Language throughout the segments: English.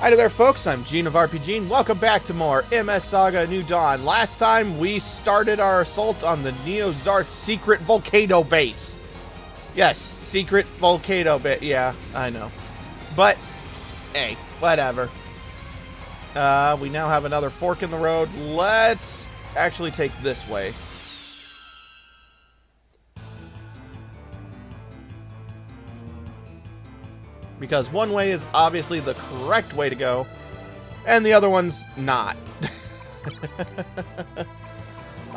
Hi there folks, I'm Gene of RPG and welcome back to more MS Saga New Dawn. Last time we started our assault on the Neo-Zarth secret volcano base. Yes, secret volcano base. Yeah, I know. But, hey, whatever. We now have another fork in the road. Let's actually take this way. Because one way is obviously the correct way to go, and the other one's not.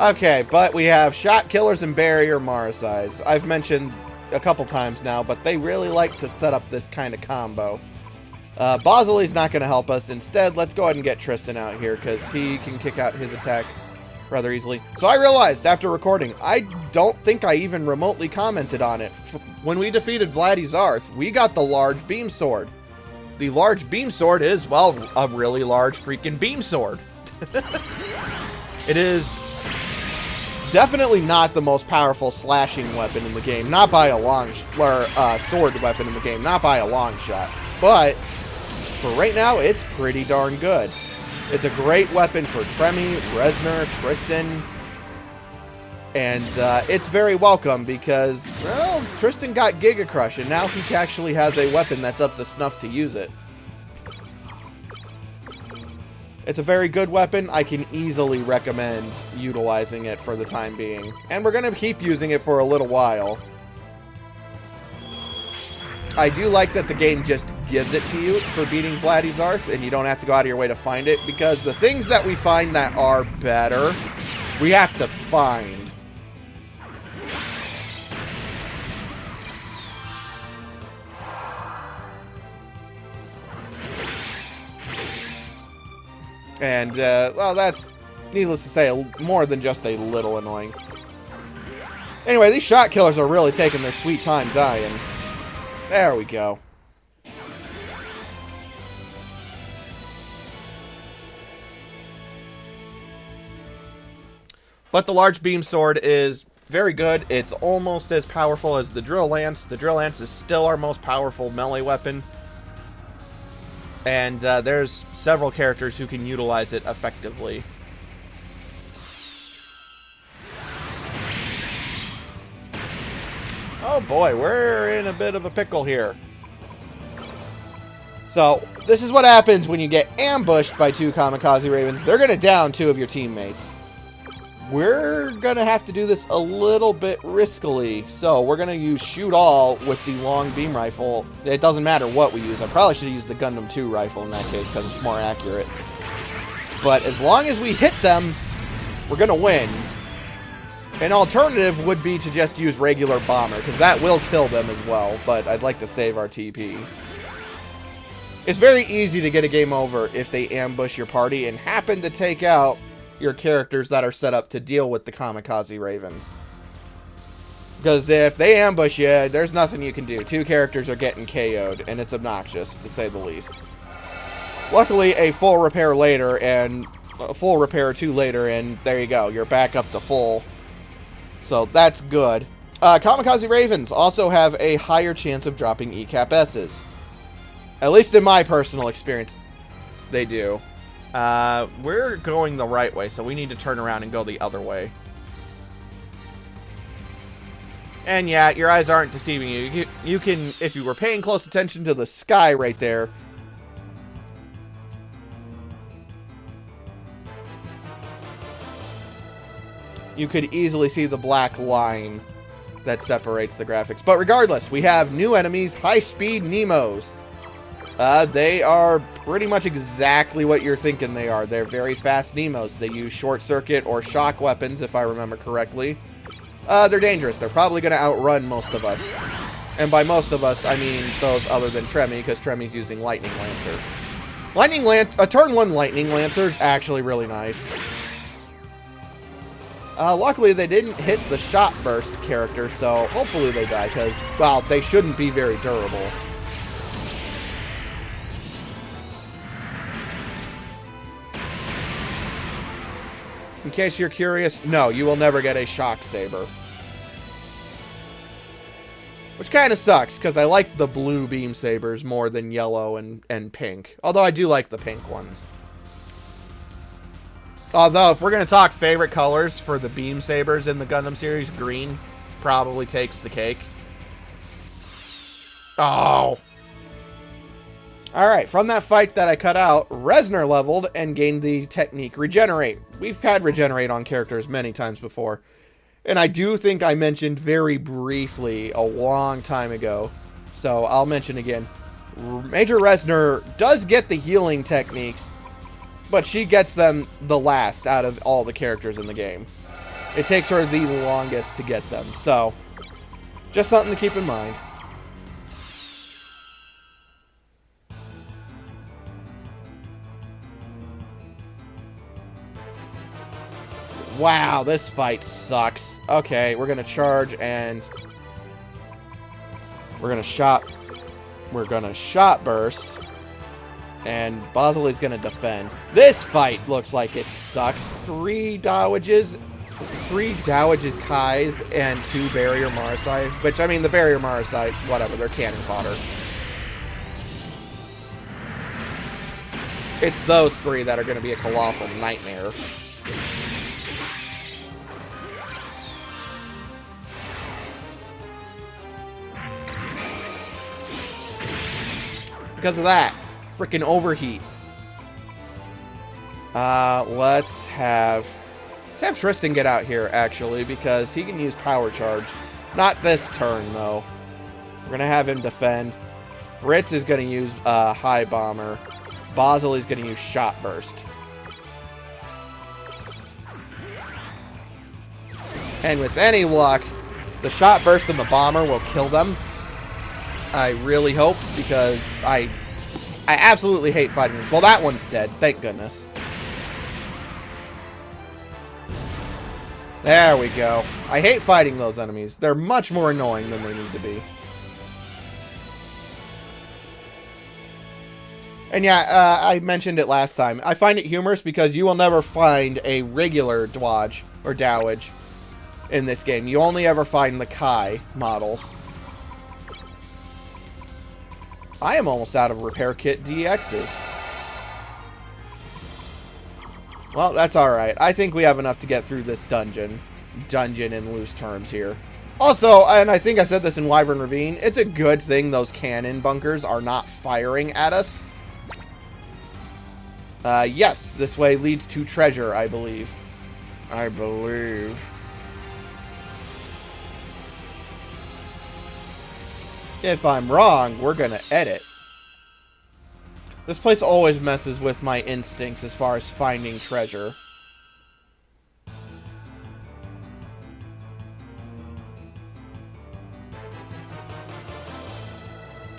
Okay, but we have shot killers and barrier Marasais. I've mentioned a couple times now, but they really like to set up this kind of combo. Bosley's not going to help us. Instead, let's go ahead and get Tristan out here, because he can kick out his attack rather easily. So I realized after recording, I don't think I even remotely commented on it. When we defeated Zarth, we got the large beam sword. The large beam sword is, well, a really large freaking beam sword. It is definitely not the most powerful slashing weapon in the game, not by a long sword weapon in the game, not by a long shot. But for right now, it's pretty darn good. It's a great weapon for Tremi, Resner, Tristan, and it's very welcome because, well, Tristan got Giga Crush, and now he actually has a weapon that's up to snuff to use it. It's a very good weapon. I can easily recommend utilizing it for the time being, and we're going to keep using it for a little while. I do like that the game just gives it to you for beating Zarth, and you don't have to go out of your way to find it, because the things that we find that are better, we have to find. And, well, that's, needless to say, more than just a little annoying. Anyway, these shot killers are really taking their sweet time dying. There we go. But the large beam sword is very good. It's almost as powerful as the drill lance. The drill lance is still our most powerful melee weapon. And there's several characters who can utilize it effectively. Oh boy, we're in a bit of a pickle here. So, this is what happens when you get ambushed by two Kamikaze Ravens. They're going to down two of your teammates. We're going to have to do this a little bit riskily. So, we're going to use Shoot All with the long beam rifle. It doesn't matter what we use. I probably should have used the Gundam 2 rifle in that case because it's more accurate. But as long as we hit them, we're going to win. An alternative would be to just use regular bomber, because that will kill them as well, but I'd like to save our TP. It's very easy to get a game over if they ambush your party and happen to take out your characters that are set up to deal with the Kamikaze Ravens. Because if they ambush you, there's nothing you can do. Two characters are getting KO'd, and it's obnoxious, to say the least. Luckily, a full repair later, and a full repair or two later, and there you go, you're back up to full. So that's good. Kamikaze Ravens also have a higher chance of dropping ECAP S's. At least in my personal experience, they do. We're going the right way, so we need to turn around and go the other way. And yeah, your eyes aren't deceiving you. You can, if you were paying close attention to the sky right there, you could easily see the black line that separates the graphics. But regardless, we have new enemies, high-speed Nemos. They are pretty much exactly what you're thinking they are. They're very fast Nemos. They use short circuit or shock weapons, if I remember correctly. They're dangerous. They're probably going to outrun most of us. And by most of us, I mean those other than Tremi, because Tremi's using Lightning Lancer. A turn 1 Lightning Lancer is actually really nice. Luckily, they didn't hit the shot burst character, so hopefully they die, because, well, they shouldn't be very durable. In case you're curious, no, you will never get a shock saber. Which kind of sucks, because I like the blue beam sabers more than yellow and pink. Although I do like the pink ones. Although, if we're going to talk favorite colors for the beam sabers in the Gundam series, green probably takes the cake. Oh. Alright, from that fight that I cut out, Reznor leveled and gained the technique Regenerate. We've had Regenerate on characters many times before. And I do think I mentioned very briefly a long time ago. So I'll mention again. Major Reznor does get the healing techniques, but she gets them the last out of all the characters in the game. It takes her the longest to get them. So, just something to keep in mind. Wow, this fight sucks. Okay, we're gonna charge and we're gonna shot burst, and Basile's gonna defend. This fight looks like it sucks. 3 dowages, 3 dowaged Kais, and 2 barrier Marasai. Which, I mean, the barrier Marasai, whatever, they're cannon fodder. It's those 3 that are gonna be a colossal nightmare. Because of that. Freaking overheat. Let's have Tristan get out here, actually, because he can use power charge. Not this turn, though. We're going to have him defend. Fritz is going to use high bomber. Basile's going to use shot burst. And with any luck, the shot burst and the bomber will kill them. I really hope, because I absolutely hate fighting this. Well, that one's dead. Thank goodness. There we go. I hate fighting those enemies. They're much more annoying than they need to be. And yeah, I mentioned it last time. I find it humorous because you will never find a regular dodge or dowage in this game. You only ever find the Kai models. I am almost out of repair kit DXs. Well, that's alright. I think we have enough to get through this dungeon in loose terms here. Also, and I think I said this in Wyvern Ravine, it's a good thing those cannon bunkers are not firing at us. Yes, this way leads to treasure, I believe. If I'm wrong, we're gonna edit. This place always messes with my instincts as far as finding treasure.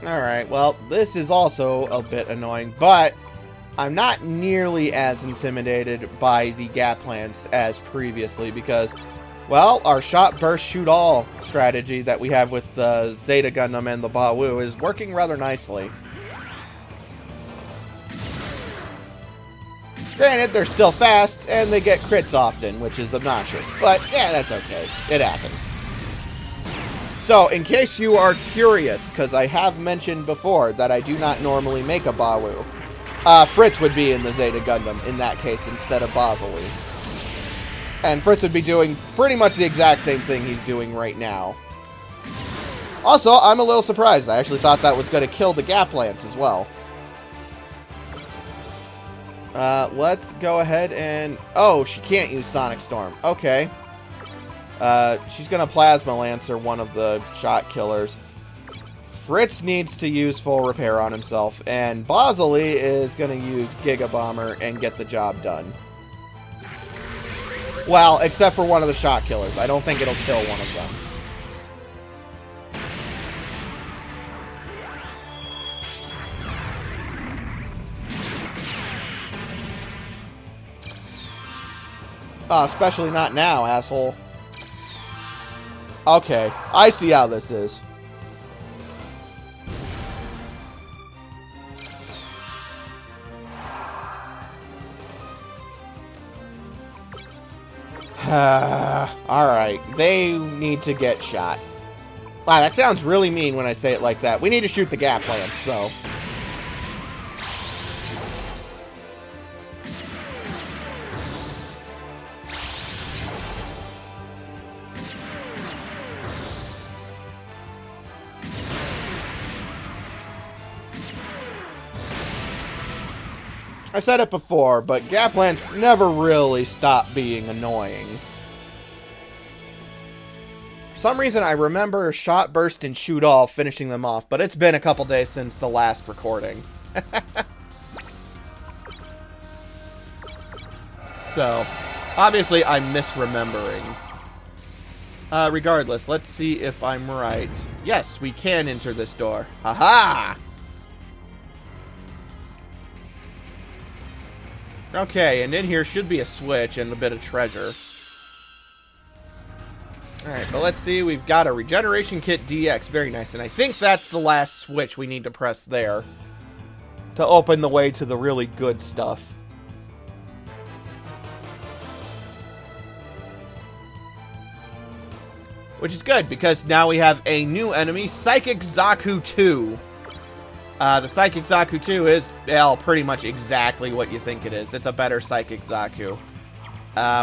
Alright, well, this is also a bit annoying, but I'm not nearly as intimidated by the gap plants as previously because, well, our shot burst shoot all strategy that we have with the Zeta Gundam and the Bawu is working rather nicely. Granted, they're still fast, and they get crits often, which is obnoxious. But, yeah, that's okay. It happens. So, in case you are curious, because I have mentioned before that I do not normally make a Bawu, Fritz would be in the Zeta Gundam in that case instead of Basile. And Fritz would be doing pretty much the exact same thing he's doing right now. Also, I'm a little surprised. I actually thought that was going to kill the gap lance as well. Let's go ahead and... Oh, she can't use Sonic Storm. Okay. She's going to Plasma Lancer one of the shot killers. Fritz needs to use full repair on himself. And Basile is going to use Giga Bomber and get the job done. Well, except for one of the shot killers. I don't think it'll kill one of them. Especially not now, asshole. Okay, I see how this is. Alright, they need to get shot. Wow, that sounds really mean when I say it like that. We need to shoot the gap lance, though. I said it before, but gap lance never really stopped being annoying. For some reason, I remember Shot Burst and Shoot All finishing them off, but it's been a couple days since the last recording. So, obviously, I'm misremembering. Regardless, let's see if I'm right. Yes, we can enter this door. Haha! Okay, and in here should be a switch and a bit of treasure. Alright, but let's see. We've got a Regeneration Kit DX. Very nice. And I think that's the last switch we need to press there to open the way to the really good stuff. Which is good, because now we have a new enemy, Psychic Zaku 2. The Psychic Zaku 2 is, well, pretty much exactly what you think it is. It's a better Psychic Zaku.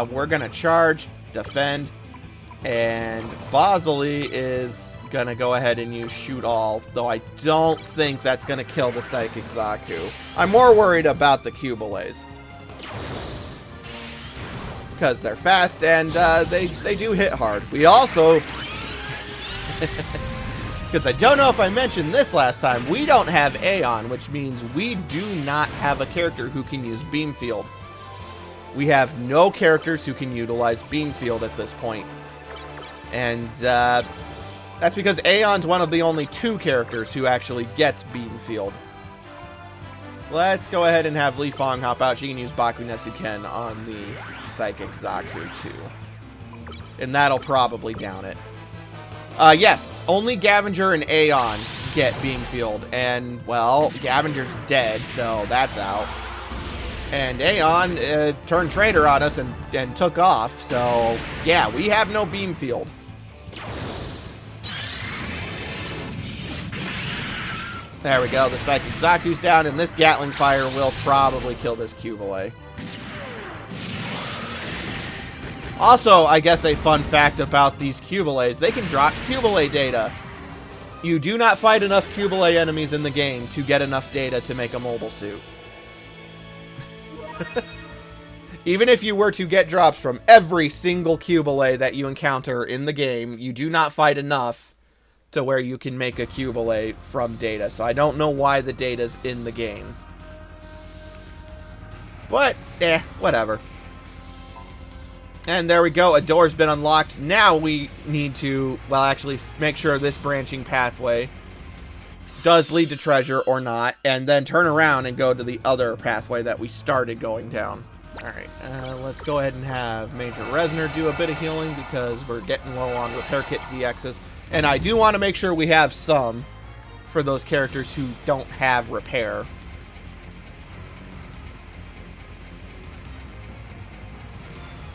We're going to charge, defend, and Bosley is going to go ahead and use Shoot All, though I don't think that's going to kill the Psychic Zaku. I'm more worried about the Cubelays, because they're fast and they do hit hard. We also... Because I don't know if I mentioned this last time, we don't have Aeon, which means we do not have a character who can use Beam Field. We have no characters who can utilize Beam Field at this point. And that's because Aeon's one of the only 2 characters who actually gets Beam Field. Let's go ahead and have Li Fong hop out. She can use Bakunetsu Ken on the Psychic Zaku 2. And that'll probably down it. Yes, only Gavinger and Aeon get Beam Field, and, well, Gavinger's dead, so that's out. And Aeon turned traitor on us and took off, so, yeah, we have no Beam Field. There we go, the Psychic Zaku's down, and this Gatling Fire will probably kill this Cubelay. Also, I guess a fun fact about these Cubelays, they can drop Cubelay data. You do not fight enough Cubelay enemies in the game to get enough data to make a mobile suit. Even if you were to get drops from every single Cubelay that you encounter in the game, you do not fight enough to where you can make a Cubelay from data. So I don't know why the data's in the game. But, whatever. And there we go, a door's been unlocked. Now we need to, well, actually make sure this branching pathway does lead to treasure or not, and then turn around and go to the other pathway that we started going down. Alright, let's go ahead and have Major Resner do a bit of healing, because we're getting low on Repair Kit DXs. And I do want to make sure we have some for those characters who don't have repair.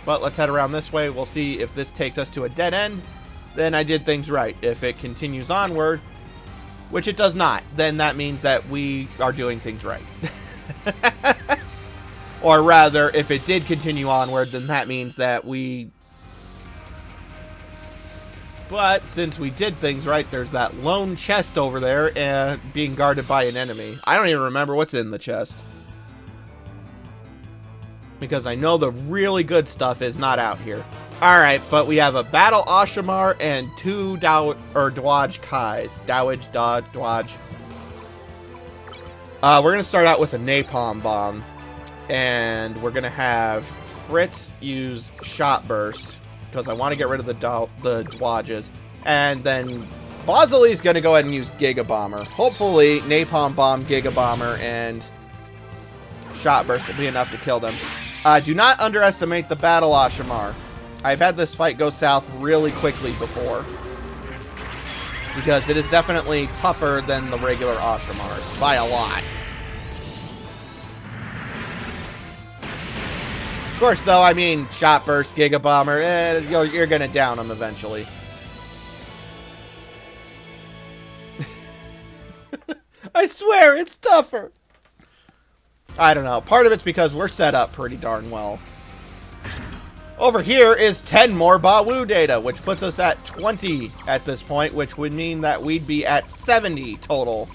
But let's head around this way. We'll see if this takes us to a dead end. Then I did things right. If it continues onward, which it does not, then that means that we are doing things right. Or rather, if it did continue onward, then that means that we... But since we did things right, there's that lone chest over there being guarded by an enemy. I don't even remember what's in the chest, because I know the really good stuff is not out here. Alright, but we have a Battle Oshimar and 2 Dodge Kais. Dodge. We're going to start out with a Napalm Bomb. And we're going to have Fritz use Shot Burst, because I want to get rid of the Dodges. And then Bosley's going to go ahead and use Giga Bomber. Hopefully, Napalm Bomb, Giga Bomber, and Shot Burst will be enough to kill them. Do not underestimate the Battle Oshimar. I've had this fight go south really quickly before, because it is definitely tougher than the regular Oshimars, by a lot. Of course, though, I mean, Shot Burst, Giga Bomber, you're going to down them eventually. swear, it's tougher. I don't know. Part of it's because we're set up pretty darn well. Over here is 10 more Bawu data, which puts us at 20 at this point, which would mean that we'd be at 70 total.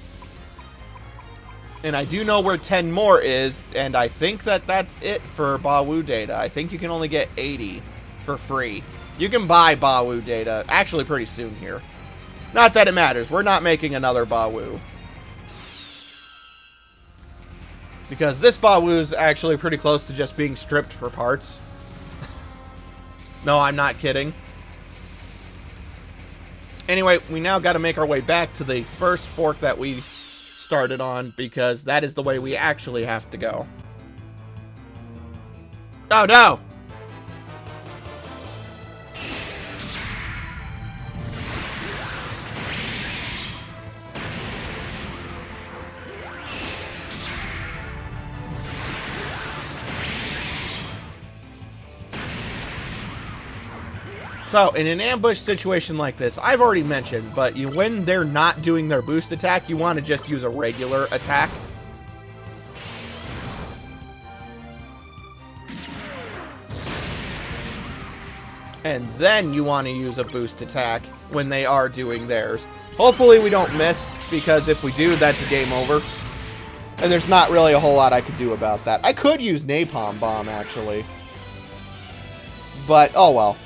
And I do know where 10 more is, and I think that that's it for Bawu data. I think you can only get 80 for free. You can buy Bawu data actually pretty soon here. Not that it matters. We're not making another Bawu. Because this Bawu is actually pretty close to just being stripped for parts. No, I'm not kidding. Anyway, we now got to make our way back to the first fork that we started on, because that is the way we actually have to go. Oh, no! So, in an ambush situation like this, I've already mentioned, but when they're not doing their boost attack, you want to just use a regular attack. And then you want to use a boost attack when they are doing theirs. Hopefully we don't miss, because if we do, that's a game over. And there's not really a whole lot I could do about that. I could use Napalm Bomb, actually. But, oh well.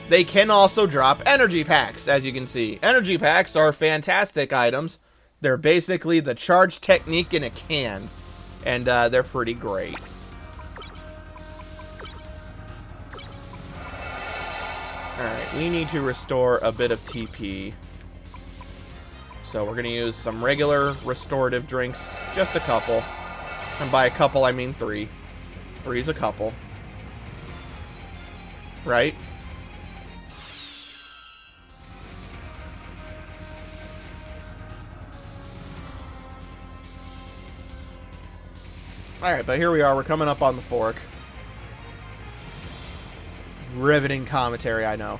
They can also drop energy packs, as you can see. Energy packs are fantastic items. They're basically the charge technique in a can. And they're pretty great. Alright, we need to restore a bit of TP. So we're going to use some regular restorative drinks. Just a couple. And by a couple, I mean 3. 3's a couple. Right? Alright, but here we are. We're coming up on the fork. Riveting commentary, I know.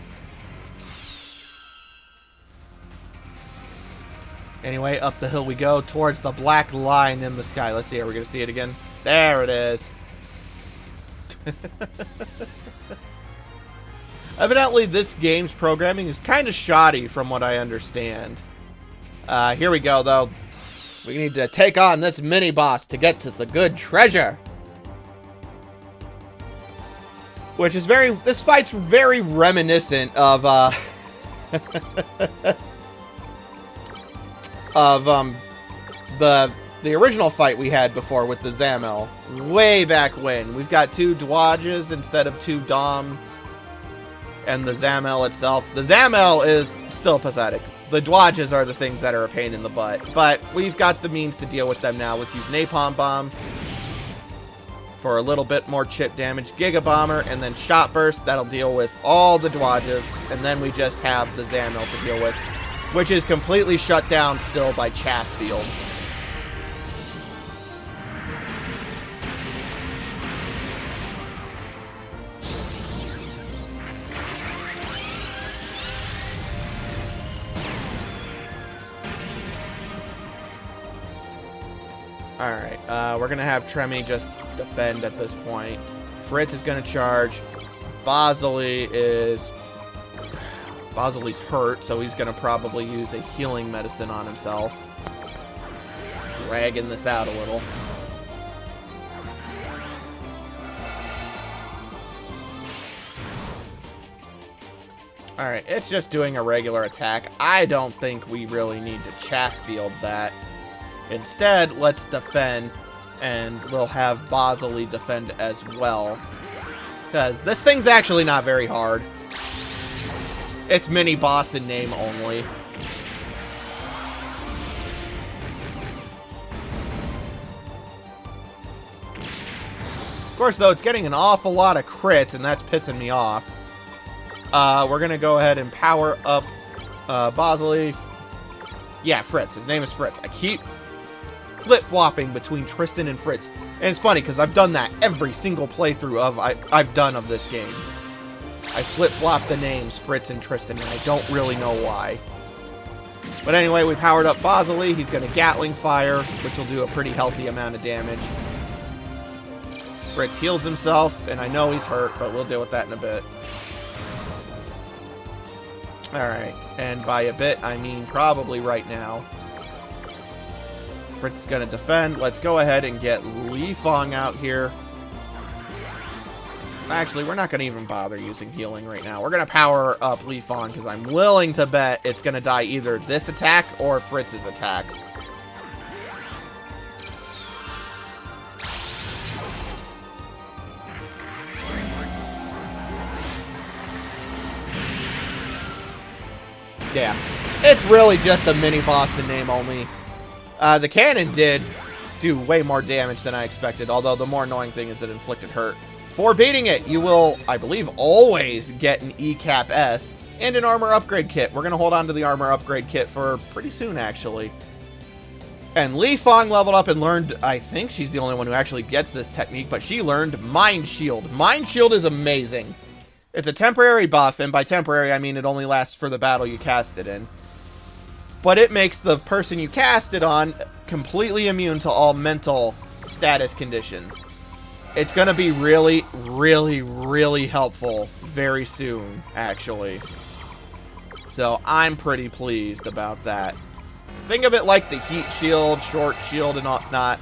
Anyway, up the hill we go towards the black line in the sky. Let's see. Are we going to see it again? There it is. Evidently, this game's programming is kind of shoddy from what I understand. Here we go, though. We need to take on this mini-boss to get to the good treasure. Which is this fight's very reminiscent of, the original fight we had before with the Zamel. Way back when. We've got 2 Dodges instead of 2 Doms. And the Zamel itself. The Zamel is still pathetic. The Dodges are the things that are a pain in the butt. But we've got the means to deal with them now. Let's use Napalm Bomb for a little bit more chip damage. Giga Bomber and then Shot Burst. That'll deal with all the Dodges. And then we just have the Zamel to deal with, which is completely shut down still by Chaff Field. Alright, we're going to have Tremy just defend at this point. Fritz is going to charge. Bosley's hurt, so he's going to probably use a healing medicine on himself. Dragging this out a little. Alright, it's just doing a regular attack. I don't think we really need to Chaff Field that. Instead, let's defend, and we'll have Bosley defend as well. Because this thing's actually not very hard. It's mini-boss in name only. Of course, though, it's getting an awful lot of crits, and that's pissing me off. We're going to go ahead and power up Bosley. Yeah, Fritz. His name is Fritz. I keep flip-flopping between Tristan and Fritz. And it's funny, because I've done that every single playthrough I've done of this game. I flip-flop the names Fritz and Tristan, and I don't really know why. But anyway, we powered up Bosley. He's going to Gatling Fire, which will do a pretty healthy amount of damage. Fritz heals himself, and I know he's hurt, but we'll deal with that in a bit. Alright, and by a bit, I mean probably right now. Fritz is going to defend. Let's go ahead and get Li Fong out here. Actually, we're not going to even bother using healing right now. We're going to power up Li Fong because I'm willing to bet it's going to die either this attack or Fritz's attack. Yeah, it's really just a mini boss in name only. The cannon did do way more damage than I expected, although the more annoying thing is it inflicted hurt. For beating it, you will, I believe, always get an ECAP S and an armor upgrade kit. We're going to hold on to the armor upgrade kit for pretty soon, actually. And Li Fong leveled up and learned, I think she's the only one who actually gets this technique, but she learned Mind Shield. Mind Shield is amazing. It's a temporary buff, and by temporary, I mean it only lasts for the battle you cast it in. But it makes the person you cast it on completely immune to all mental status conditions. It's going to be really, really, really helpful very soon, actually. So I'm pretty pleased about that. Think of it like the heat shield, short shield, and whatnot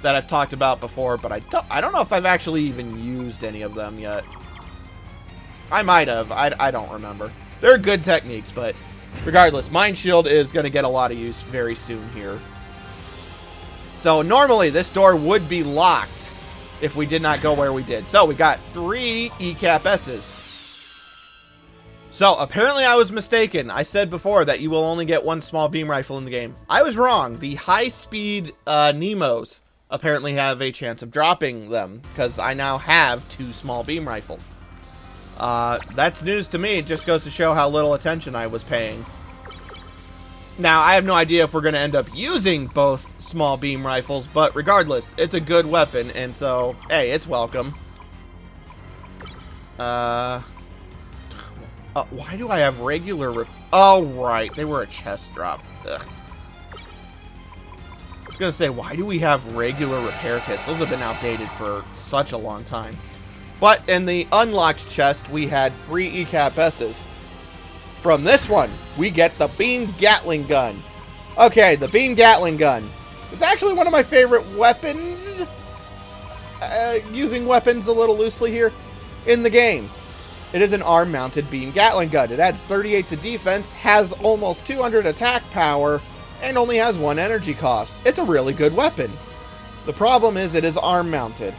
that I've talked about before, but I don't know if I've actually even used any of them yet. I might have. I don't remember. They're good techniques, but regardless, Mind Shield is going to get a lot of use very soon here. So normally this door would be locked if we did not go where we did. So we got 3 ECAP S's. So apparently I was mistaken. I said before that you will only get 1 small beam rifle in the game. I was wrong. The high-speed Nemos apparently have a chance of dropping them because I now have 2 small beam rifles. That's news to me. It just goes to show how little attention I was paying. Now, I have no idea if we're going to end up using both small beam rifles, but regardless, it's a good weapon, and so, hey, it's welcome. Why do I have regular... Oh, right, they were a chest drop. Ugh. I was going to say, why do we have regular repair kits? Those have been outdated for such a long time. But in the unlocked chest, we had 3 ECAP S's. From this one, we get the Beam Gatling Gun. Okay, the Beam Gatling Gun. It's actually one of my favorite weapons. Using weapons a little loosely here in the game. It is an arm-mounted Beam Gatling Gun. It adds 38 to defense, has almost 200 attack power, and only has 1 energy cost. It's a really good weapon. The problem is it is arm-mounted.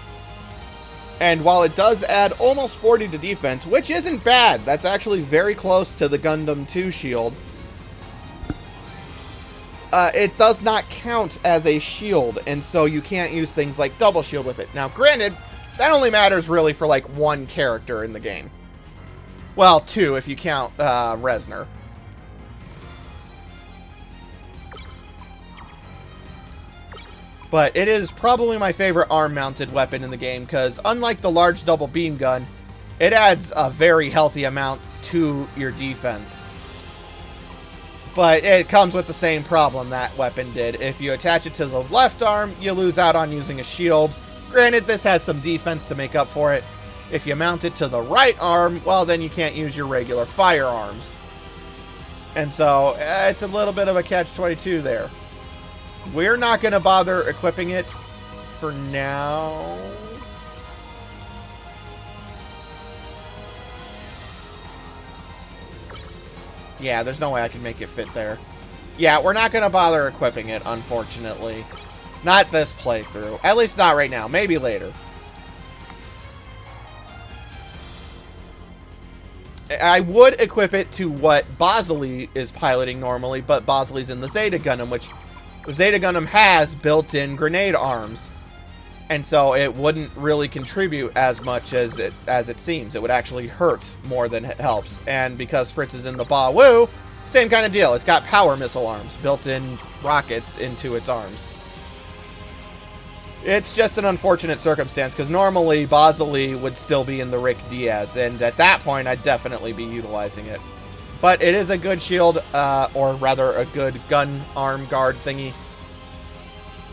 And while it does add almost 40 to defense, which isn't bad, that's actually very close to the Gundam 2 shield, it does not count as a shield, and so you can't use things like double shield with it. Now, granted, that only matters really for like 1 character in the game. Well, 2 if you count Resner. But it is probably my favorite arm-mounted weapon in the game because unlike the large double beam gun, it adds a very healthy amount to your defense. But it comes with the same problem that weapon did. If you attach it to the left arm, you lose out on using a shield. Granted, this has some defense to make up for it. If you mount it to the right arm, well, then you can't use your regular firearms. And so, it's a little bit of a catch-22 there. We're not going to bother equipping it for now. Yeah, there's no way I can make it fit there. Yeah, we're not going to bother equipping it, unfortunately. Not this playthrough. At least not right now. Maybe later. I would equip it to what Bosley is piloting normally, but Bosley's in the Zeta Gundam, which the Zeta Gundam has built-in grenade arms. And so it wouldn't really contribute as much as it seems. It would actually hurt more than it helps. And because Fritz is in the Ba Wu, same kind of deal. It's got power missile arms, built-in rockets into its arms. It's just an unfortunate circumstance, because normally Bosley would still be in the Rick Diaz, and at that point I'd definitely be utilizing it. But it is a good shield, or rather a good gun arm guard thingy.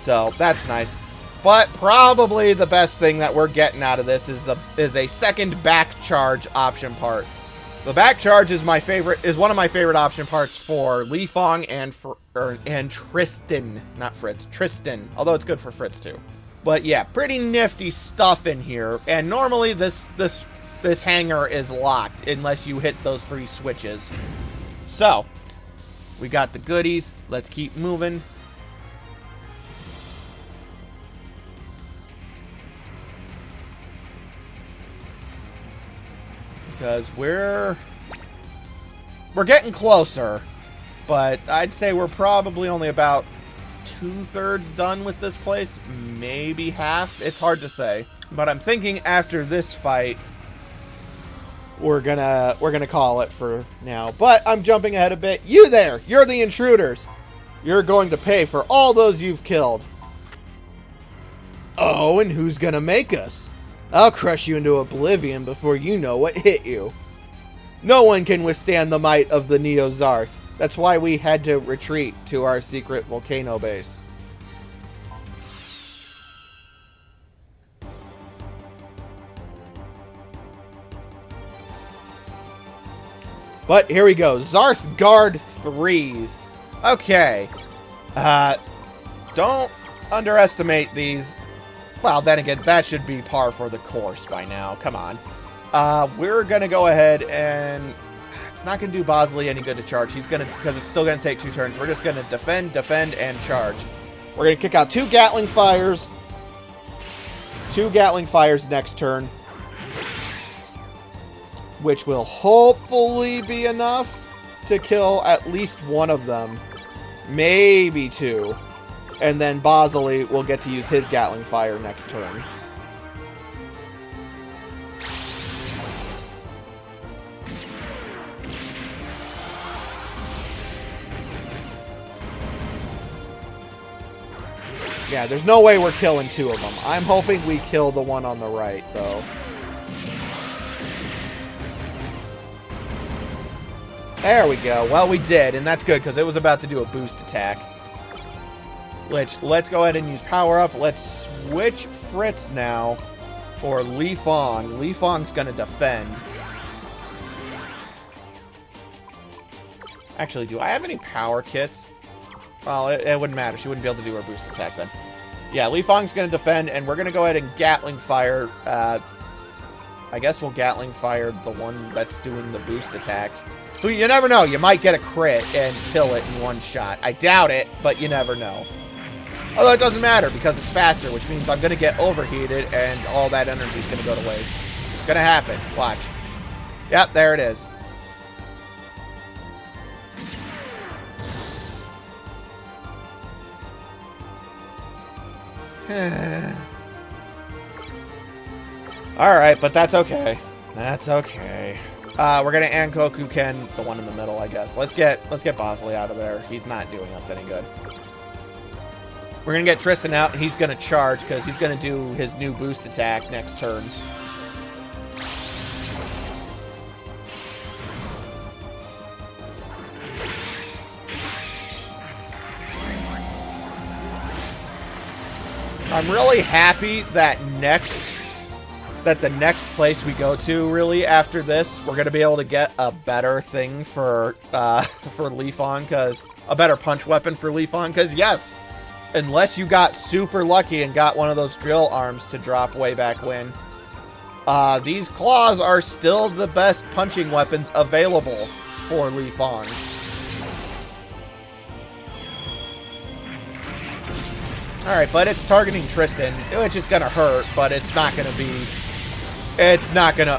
So that's nice. But probably the best thing that we're getting out of this is a second back charge option part. The back charge is one of my favorite option parts for Li Fong and Tristan, not Fritz, Tristan. Although it's good for Fritz too. But yeah, pretty nifty stuff in here. And normally this hanger is locked unless you hit those 3 switches. So we got the goodies. Let's keep moving. Because we're getting closer, but I'd say we're probably only about 2/3 done with this place, maybe half. It's hard to say, but I'm thinking after this fight, we're gonna call it for now. But I'm jumping ahead a bit. You there? You're the intruders. You're going to pay for all those you've killed. Oh, and who's gonna make us? I'll crush you into oblivion before you know what hit you. No one can withstand the might of the Neo-Zarth. That's why we had to retreat to our secret volcano base. But here we go. Zarth Guard 3s. Okay. Don't underestimate these. Well, then again, that should be par for the course by now. Come on. We're going to go ahead and... It's not going to do Bosley any good to charge. He's going to... Because it's still going to take 2 turns. We're just going to defend, and charge. We're going to kick out 2 Gatling Fires. 2 Gatling Fires next turn. Which will hopefully be enough to kill at least one of them. Maybe 2. And then Bosley will get to use his Gatling Fire next turn. Yeah, there's no way we're killing 2 of them. I'm hoping we kill the one on the right, though. There we go. Well, we did, and that's good, because it was about to do a boost attack. Which, let's go ahead and use power up. Let's switch Fritz now for Li Fong. Li Fong's going to defend. Actually, do I have any power kits? Well, it wouldn't matter. She wouldn't be able to do her boost attack then. Yeah, Li Fong's going to defend, and we're going to go ahead and Gatling Fire. I guess we'll Gatling Fire the one that's doing the boost attack. You never know. You might get a crit and kill it in one shot. I doubt it, but you never know. Although it doesn't matter because it's faster, which means I'm going to get overheated and all that energy is going to go to waste. It's going to happen. Watch. Yep, there it is. Alright, but that's okay. That's okay. We're gonna Ankoku Ken, the one in the middle, I guess. Let's get Bosley out of there. He's not doing us any good. We're gonna get Tristan out, and he's gonna charge because he's gonna do his new boost attack next turn. I'm really happy that the next place we go to, really, after this, we're going to be able to get a better thing for Li Fong, because a better punch weapon for Li Fong, because yes, unless you got super lucky and got one of those drill arms to drop way back when, these claws are still the best punching weapons available for Li Fong. Alright, but it's targeting Tristan, which is going to hurt, but it's not going to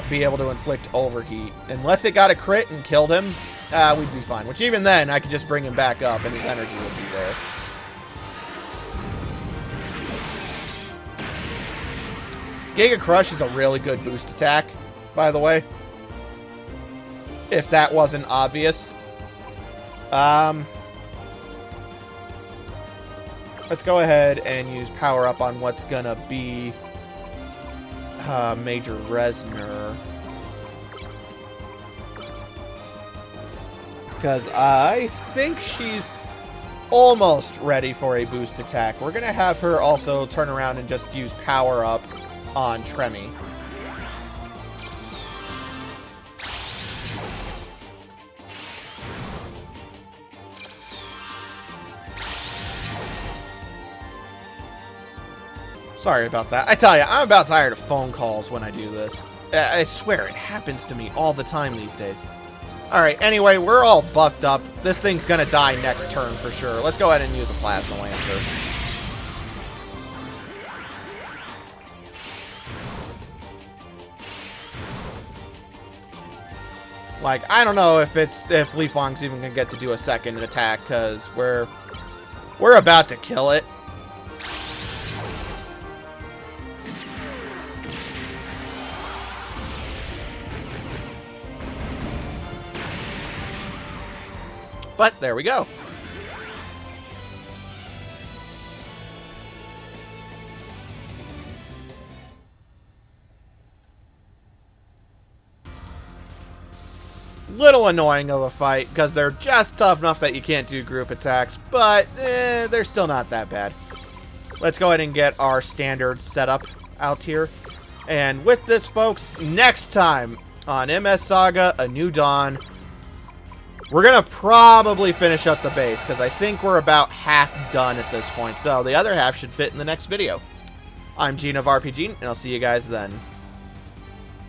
be able to inflict overheat. Unless it got a crit and killed him, we'd be fine. Which even then, I could just bring him back up and his energy would be there. Giga Crush is a really good boost attack, by the way. If that wasn't obvious. Let's go ahead and use power up on what's gonna be Major Resner. because I think she's almost ready for a boost attack. We're going to have her also turn around and just use Power Up on Tremy. Sorry about that. I tell you, I'm about tired of phone calls when I do this. I swear, it happens to me all the time these days. Alright, anyway, we're all buffed up. This thing's gonna die next turn for sure. Let's go ahead and use a Plasma Lancer. Like, I don't know if Li Fang's even gonna get to do a second attack, because we're about to kill it. But there we go. Little annoying of a fight, because they're just tough enough that you can't do group attacks, but they're still not that bad. Let's go ahead and get our standard setup out here. And with this, folks, next time on MS Saga, A New Dawn, we're going to probably finish up the base, because I think we're about half done at this point. So the other half should fit in the next video. I'm Gene of RPG, and I'll see you guys then.